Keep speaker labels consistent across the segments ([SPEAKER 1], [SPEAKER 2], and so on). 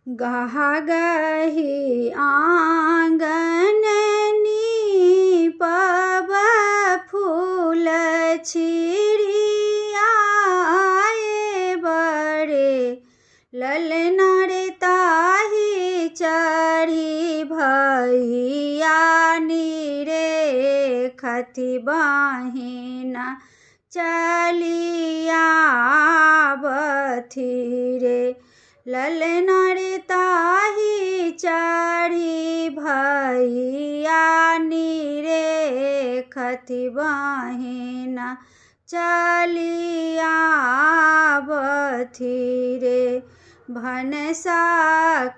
[SPEAKER 1] गहा गही आंगन नीपब फूल छिड़ियाए बड़े ललना रे ताही चढ़ी भैया नीरे खती बहिना चलिया बथी रे ललना रे ताही चढ़ी भैया नीरे खती बहिना चलिया बथी रे भनसा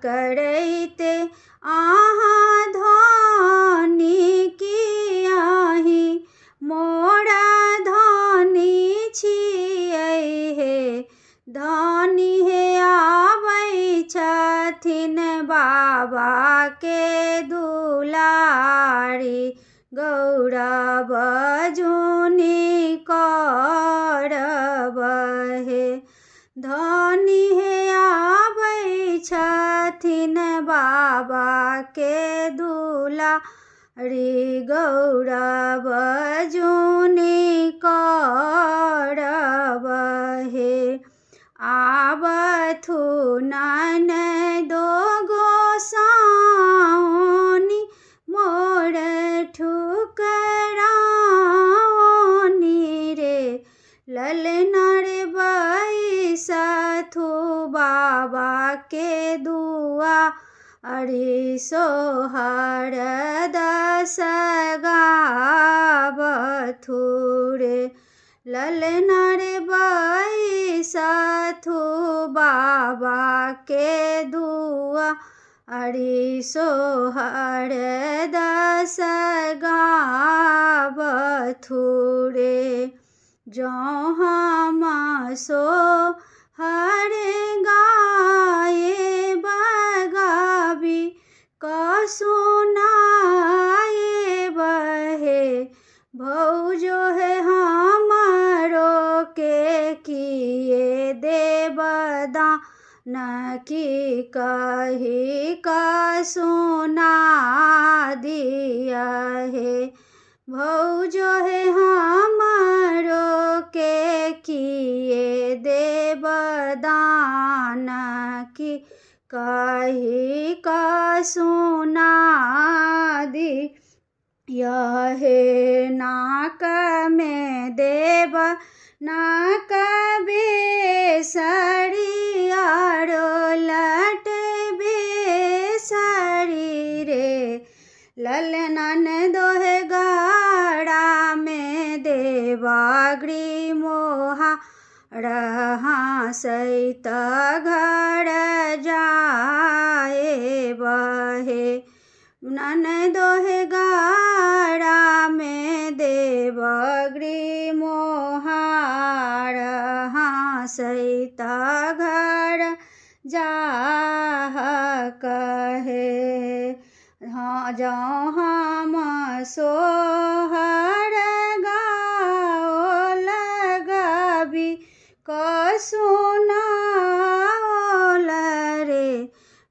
[SPEAKER 1] करैते आहाँ धनी कियाही मोरा धनी छियै हे धनी हे आबै छथिन बाबा के दुलारी गौरव जुनी करब हे धनी हे आबै छथिन बाबा के दुलारी गौरव जुनी करब हे आबथु ननदो गोसाउनी मोर ठुकराओनी रे ललना रे बैसथु बाबा के दुआ अरे सोहर दस गावथु रे ललना रे बैसथु बाबा के दुआ अरे सोहर दस गावथु रे जौ हम सोहर गाए बगाबी कसुनाए बहे भौजो है हमरो के किए देवदा न की कही का सुना दिया है भौजो है हमरो के किए देवदान की कही का सुना दी यह नाक में देव नाक बेसरी आरो लट बेसरी रे ललनन दोहे गड़ा में देवाग्री मोहा रहा सैत घर जाए बहे नन दोहे गड़ा में देवाग्री मोहा रहा सैत घर जा कहे हाँ जाओ हम सोहर गाओ लगबी कसुनाओल रे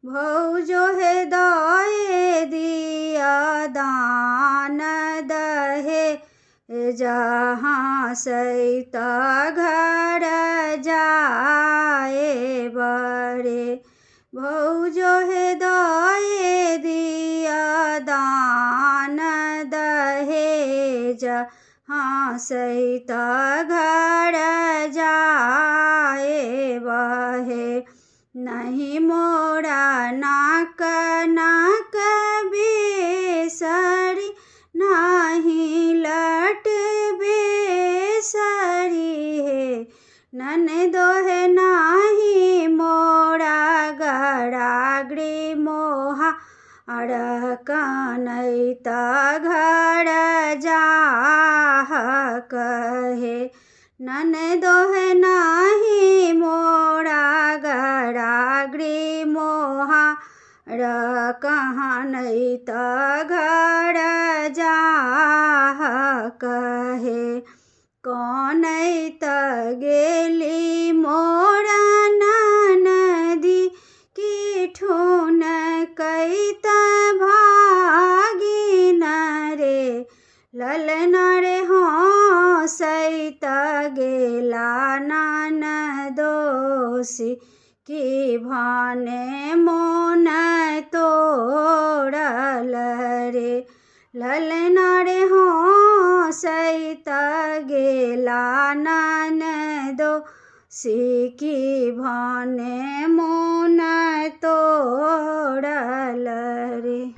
[SPEAKER 1] भौजो है दए दिया दान दहे जहाँ सैत घर जाए बड़े भौजो है दए दिया दान दहेज हाँ सैत घर जाए बहे नहीं मोरा नाक नाक बेसरी नहीं लट बेसरी है नन दोहे नाही मोरा गड़ाग्री मोहा अड़कनैत घर जा कहे नन दोहे नाही मोरा गड़ाग्री मोहा रकनैत घर जा कहे कौनैत गेली मोरा नदी की ठो ललना रे हँसैत गेला ननदोसी कि भने मोन तोड़ल रे। ललना रे हँसैत गेला ननदोसी कि भने मोन तोड़ल रे।